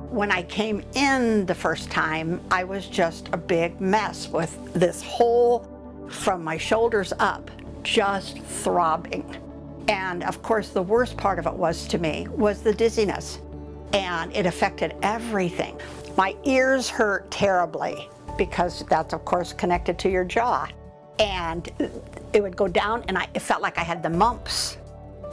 When I came in the first time, I was just a big mess with this hole from my shoulders up, just throbbing. And of course, the worst part of it was to me was the dizziness, and it affected everything. My ears hurt terribly because that's of course connected to your jaw. And it would go down and it felt like I had the mumps,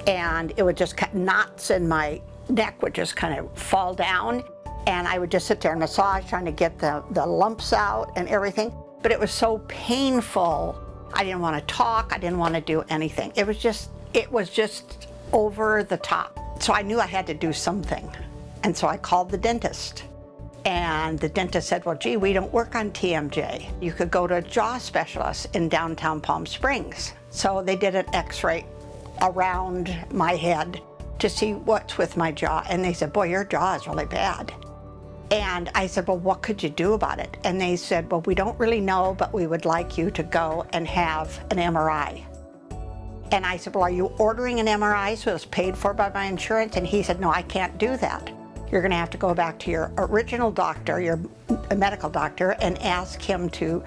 and it would just cut knots in my neck would just kind of fall down, and I would just sit there and massage trying to get the lumps out and everything. But it was so painful. I didn't want to talk. I didn't want to do anything. It was just over the top. So I knew I had to do something. And so I called the dentist. And the dentist said, well, gee, we don't work on TMJ. You could go to a jaw specialist in downtown Palm Springs. So they did an x-ray around my head to see what's with my jaw. And they said, boy, your jaw is really bad. And I said, well, what could you do about it? And they said, well, we don't really know, but we would like you to go and have an MRI. And I said, well, are you ordering an MRI so it's paid for by my insurance? And he said, no, I can't do that. You're gonna have to go back to your original doctor, your medical doctor, and ask him to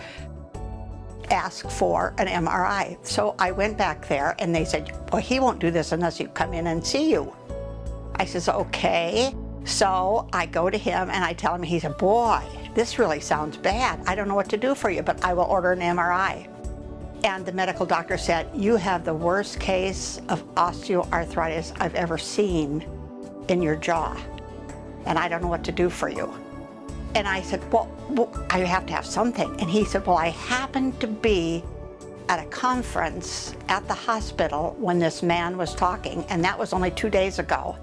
ask for an MRI. So I went back there and they said, well, he won't do this unless you come in and see you. I says, okay. So I go to him and I tell him, he said, boy, this really sounds bad. I don't know what to do for you, but I will order an MRI. And the medical doctor said, you have the worst case of osteoarthritis I've ever seen in your jaw, and I don't know what to do for you. And I said, well, I have to have something. And he said, well, I happened to be at a conference at the hospital when this man was talking, and that was only 2 days ago.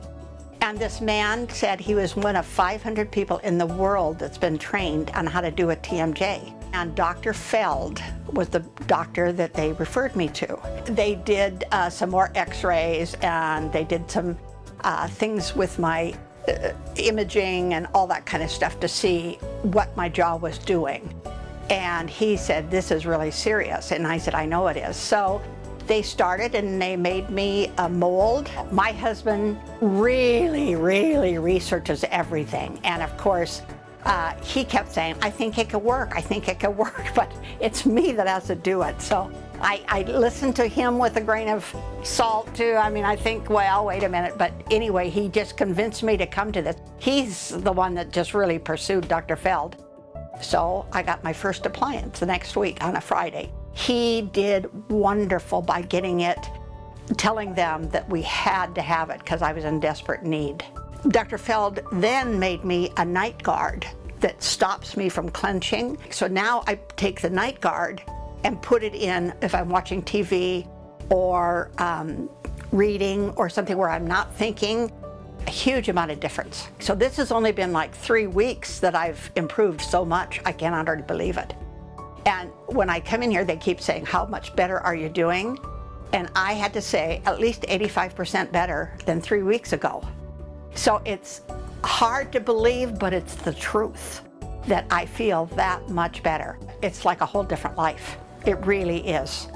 And this man said he was one of 500 people in the world that's been trained on how to do a TMJ. And Dr. Feld was the doctor that they referred me to. They did some more x-rays, and they did some things with my imaging and all that kind of stuff to see what my jaw was doing. And he said, this is really serious. And I said, I know it is. So they started and they made me a mold. My husband really, really researches everything. And of course, he kept saying, I think it could work, I think it could work, but it's me that has to do it. So I listened to him with a grain of salt too. I mean, I think, well, wait a minute. But anyway, he just convinced me to come to this. He's the one that just really pursued Dr. Feld. So I got my first appliance the next week on a Friday. He did wonderful by getting it, telling them that we had to have it because I was in desperate need. Dr. Feld then made me a night guard that stops me from clenching. So now I take the night guard and put it in if I'm watching TV or reading or something where I'm not thinking. A huge amount of difference. So this has only been like 3 weeks that I've improved so much, I cannot hardly believe it. And when I come in here, they keep saying, how much better are you doing? And I had to say at least 85% better than 3 weeks ago. So it's hard to believe, but it's the truth that I feel that much better. It's like a whole different life. It really is.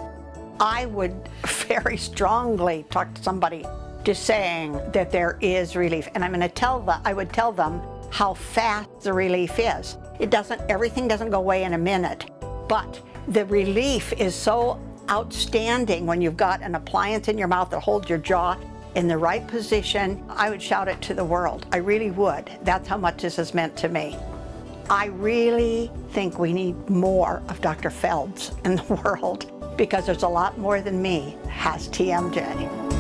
I would very strongly talk to somebody just saying that there is relief. And I'm going to tell them, I would tell them how fast the relief is. Everything doesn't go away in a minute, but the relief is so outstanding when you've got an appliance in your mouth that holds your jaw in the right position. I would shout it to the world. I really would. That's how much this has meant to me. I really think we need more of Dr. Feld's in the world because there's a lot more than me has TMJ.